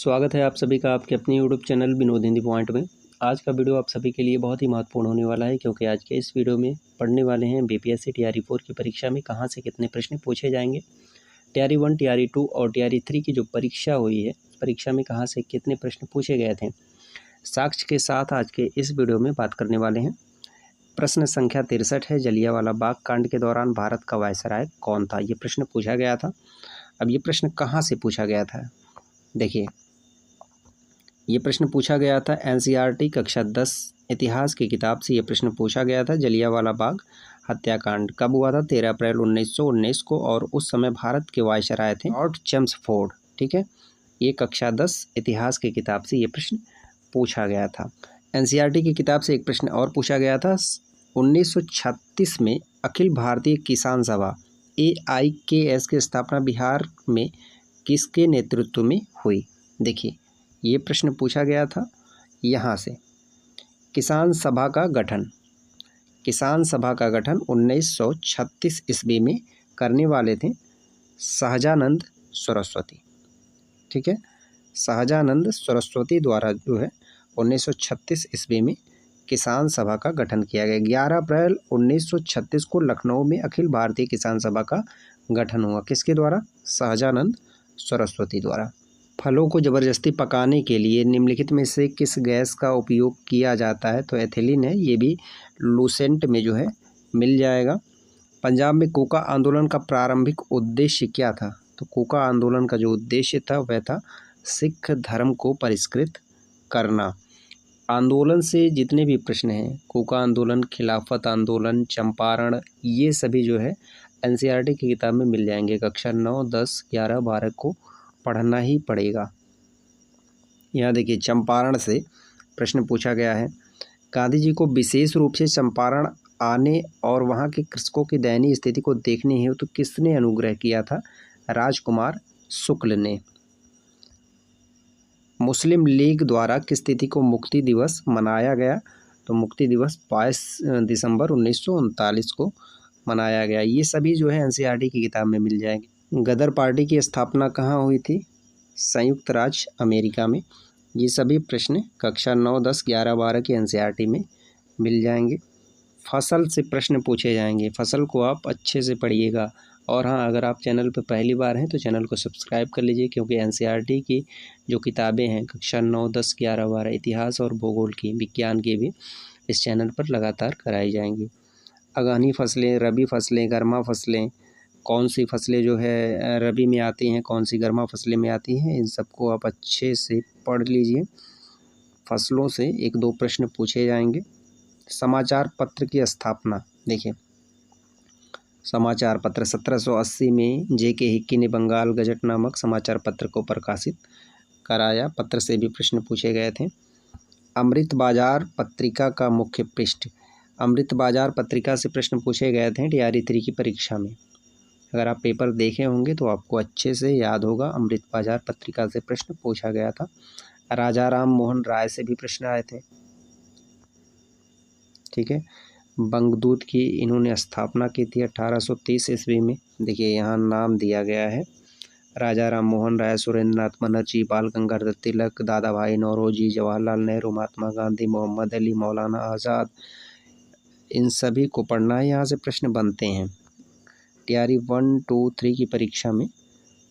स्वागत है आप सभी का आपके अपने YouTube channel Vinod Hindi point में। आज का वीडियो आप सभी के लिए बहुत ही महत्वपूर्ण होने वाला है, क्योंकि आज के इस वीडियो में पढ़ने वाले हैं बीपीएससी टीआरई 4 की परीक्षा में कहां से कितने प्रश्न पूछे जाएंगे। टीआरई 1, टीआरई 2 और टीआरई 3 की जो परीक्षा हुई है, परीक्षा में कहां से कितने प्रश्न पूछे गए थे, साक्ष्य के साथ आज के इस वीडियो में बात करने वाले हैं। प्रश्न संख्या 63 है, जलियांवाला बाग कांड के दौरान भारत का वायसराय कौन था। ये प्रश्न पूछा गया था। अब ये प्रश्न कहाँ से पूछा गया था, देखिए ये प्रश्न पूछा गया था एनसीईआरटी कक्षा 10 इतिहास की किताब से। ये प्रश्न पूछा गया था जलियांवाला बाग हत्याकांड कब हुआ था, 13 अप्रैल 1919 को, और उस समय भारत के वायसराय थे लॉर्ड चेम्सफोर्ड। ठीक है, ये कक्षा 10 इतिहास की किताब से ये प्रश्न पूछा गया था। एनसीईआरटी की किताब से एक प्रश्न और पूछा गया था, 1936 में अखिल भारतीय किसान सभा AIKS की स्थापना बिहार में किसके नेतृत्व में हुई। देखिए ये प्रश्न पूछा गया था यहाँ से। किसान सभा का गठन 1936 ईस्वी में करने वाले थे सहजानंद सरस्वती। ठीक है, सहजानंद सरस्वती द्वारा जो है 1936 ईस्वी में किसान सभा का गठन किया गया। 11 अप्रैल 1936 को लखनऊ में अखिल भारतीय किसान सभा का गठन हुआ। किसके द्वारा? सहजानंद सरस्वती द्वारा। फलों को ज़बरदस्ती पकाने के लिए निम्नलिखित में से किस गैस का उपयोग किया जाता है, तो एथिलीन है। ये भी लूसेंट में जो है मिल जाएगा। पंजाब में कोका आंदोलन का प्रारंभिक उद्देश्य क्या था, तो कोका आंदोलन का जो उद्देश्य था वह था सिख धर्म को परिष्कृत करना। आंदोलन से जितने भी प्रश्न हैं, कोका आंदोलन, खिलाफत आंदोलन, चंपारण, ये सभी जो है एनसीईआरटी की किताब में मिल जाएंगे। कक्षा 9, 10, 11, 12 को पढ़ना ही पड़ेगा। यहाँ देखिए चंपारण से प्रश्न पूछा गया है। गांधी जी को विशेष रूप से चंपारण आने और वहाँ के कृषकों की दयनीय स्थिति को देखने हेतु तो किसने अनुग्रह किया था? राजकुमार शुक्ल ने। मुस्लिम लीग द्वारा किस तिथि को मुक्ति दिवस मनाया गया, तो मुक्ति दिवस 22 दिसंबर 1939 को मनाया गया। ये सभी जो है एनसीईआरटी की किताब में मिल जाएंगे। गदर पार्टी की स्थापना कहाँ हुई थी? संयुक्त राज्य अमेरिका में। ये सभी प्रश्न कक्षा 9, 10, 11, 12 की एनसीईआरटी में मिल जाएंगे। फसल से प्रश्न पूछे जाएंगे। फसल को आप अच्छे से पढ़िएगा। और हाँ, अगर आप चैनल पर पहली बार हैं तो चैनल को सब्सक्राइब कर लीजिए, क्योंकि एनसीईआरटी की जो किताबें हैं कक्षा 9, 10, 11, 12 इतिहास और भूगोल की, विज्ञान की भी इस चैनल पर लगातार कराई जाएंगी। अगहनी फसलें, रबी फसलें, गर्मा फसलें, कौन सी फसलें जो है रबी में आती हैं, कौन सी गर्मा फसलें में आती हैं, इन सबको आप अच्छे से पढ़ लीजिए। फसलों से 1-2 प्रश्न पूछे जाएंगे। समाचार पत्र की स्थापना, देखिए समाचार पत्र 1780 में JK हिक्की ने बंगाल गजट नामक समाचार पत्र को प्रकाशित कराया। पत्र से भी प्रश्न पूछे गए थे। अमृत बाजार पत्रिका का मुख्य पृष्ठ, अमृत बाजार पत्रिका से प्रश्न पूछे गए थे टीआरई 3 की परीक्षा में। अगर आप पेपर देखे होंगे तो आपको अच्छे से याद होगा, अमृत बाजार पत्रिका से प्रश्न पूछा गया था। राजा राम मोहन राय से भी प्रश्न आए थे। ठीक है, बंगदूत की इन्होंने स्थापना की थी 1830 ईस्वी में। देखिए यहाँ नाम दिया गया है, राजा राम मोहन राय, सुरेंद्रनाथ बनर्जी, बाल गंगाधर तिलक, दादा भाई नौरोजी, जवाहरलाल नेहरू, महात्मा गांधी, मोहम्मद अली, मौलाना आज़ाद, इन सभी को पढ़ना है। यहाँ से प्रश्न बनते हैं। टीआरई 1, 2, 3 की परीक्षा में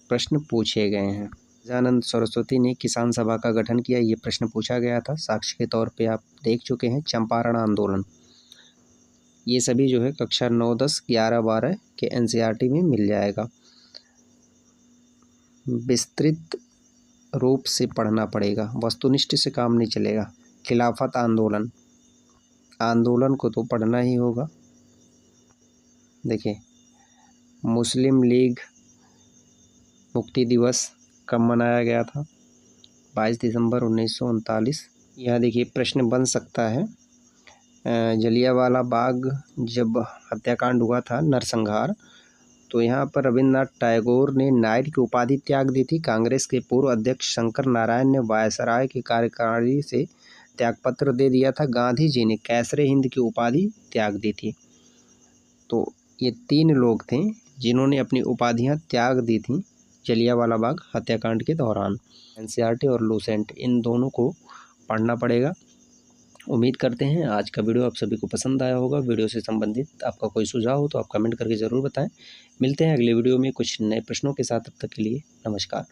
प्रश्न पूछे गए हैं। सहजानंद सरस्वती ने किसान सभा का गठन किया, ये प्रश्न पूछा गया था। साक्ष्य के तौर पे आप देख चुके हैं चंपारण आंदोलन। ये सभी जो है कक्षा 9, 10, 11, 12 के एनसीईआरटी में मिल जाएगा। विस्तृत रूप से पढ़ना पड़ेगा, वस्तुनिष्ठ से काम नहीं चलेगा। खिलाफत आंदोलन, आंदोलन को तो पढ़ना ही होगा। देखिए मुस्लिम लीग मुक्ति दिवस कब मनाया गया था? 22 दिसंबर 1939। यहाँ देखिए प्रश्न बन सकता है, जलियांवाला बाग जब हत्याकांड हुआ था, नरसंहार, तो यहाँ पर रविन्द्रनाथ टैगोर ने नाइट की उपाधि त्याग दी थी। कांग्रेस के पूर्व अध्यक्ष शंकर नारायण ने वायसराय के कार्यकारी से त्यागपत्र दे दिया था। गांधी जी ने कैसरे हिंद की उपाधि त्याग दी थी। तो ये 3 लोग थे जिन्होंने अपनी उपाधियां त्याग दी थी जलियांवाला बाग हत्याकांड के दौरान। एनसीईआरटी और लूसेंट इन दोनों को पढ़ना पड़ेगा। उम्मीद करते हैं आज का वीडियो आप सभी को पसंद आया होगा। वीडियो से संबंधित आपका कोई सुझाव हो तो आप कमेंट करके ज़रूर बताएं। मिलते हैं अगले वीडियो में कुछ नए प्रश्नों के साथ। तब तक के लिए नमस्कार।